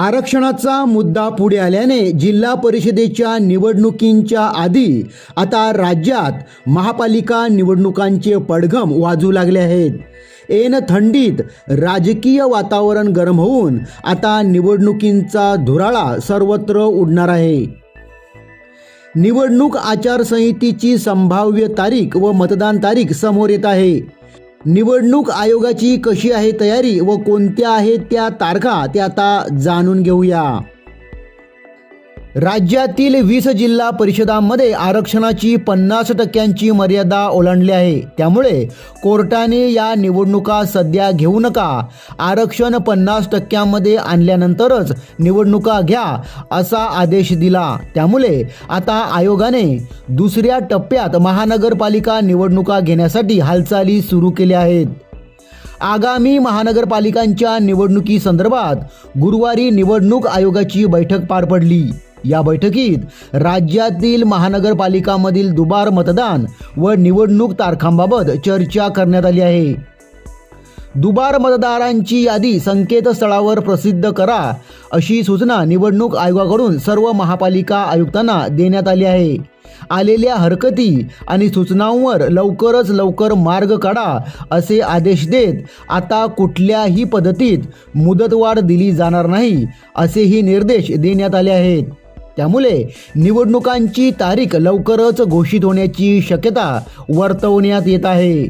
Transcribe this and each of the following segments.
आरक्षणाचा मुद्दा पुढे आल्याने जिल्हा परिषदेच्या निवडणुकींच्या आधी आता राज्यात महापालिका निवडणुकांचे पडघम वाजू लागले आहेत। ऐन थंडीत राजकीय वातावरण गरम होऊन आता निवडणुकींचा धुराळा सर्वत्र उडणार आहे। निवडणूक आचारसंहितेची संभाव्य तारीख व मतदान तारीख समोर येत आहे। निवडणूक आयोगाची कशी आहे तयारी व कोणत्या आहेत त्या तारखा ते आता जाणून घेऊया। राज्यातील 20 जिल्हा परिषदांमध्ये आरक्षणाची 50% मर्यादा ओलांडली आहे। त्यामुळे कोर्टाने या निवडणुका सध्या घेऊ नका, आरक्षण 50% आणल्यानंतरच निवडणुका घ्या असा आदेश दिला। त्यामुळे आता आयोगाने दुसऱ्या टप्प्यात महानगरपालिका निवडणुका घेण्यासाठी हालचाली सुरू केल्या आहेत। आगामी महानगरपालिकांच्या निवडणुकीसंदर्भात गुरुवारी निवडणूक आयोगाची बैठक पार पडली। या बैठकीत राज्यातील महानगरपालिकांमधील दुबार मतदान व निवडणूक तारखांबाबत चर्चा करण्यात आली आहे। दुबार मतदारांची यादी संकेतस्थळावर प्रसिद्ध करा अशी सूचना निवडणूक आयोगाकडून सर्व महापालिका आयुक्तांना देण्यात आली आहे। आलेल्या हरकती आणि सूचनांवर लवकरच लवकर मार्ग काढा असे आदेश देत आता कुठल्याही पद्धतीत मुदतवाढ दिली जाणार नाही असेही निर्देश देण्यात आले आहेत। त्यामुळे निवडणुकांची तारीख लवकरच घोषित होण्याची शक्यता वर्तवण्यात येत आहे।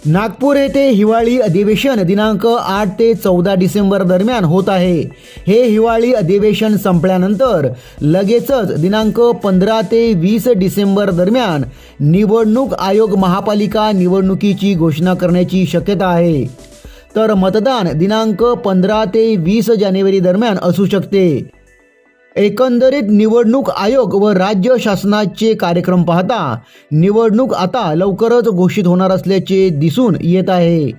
नागपूर येथे हिवाळी अधिवेशन दिनांक 8 ते 14 डिसेंबर दरम्यान होत आहे। हे हिवाळी अधिवेशन संपल्यानंतर लगेचच दिनांक 15 ते 20 डिसेंबर दरम्यान निवडणूक आयोग महापालिका निवडणुकीची घोषणा करण्याची शक्यता आहे। तर मतदान दिनांक 15 ते 20 जानेवारी दरम्यान असू शकते। एकंदरीत निवडणूक आयोग व राज्य शासनाचे कार्यक्रम पाहता निवडणूक आता लवकरच घोषित होणार असल्याचे दिसून येत आहे।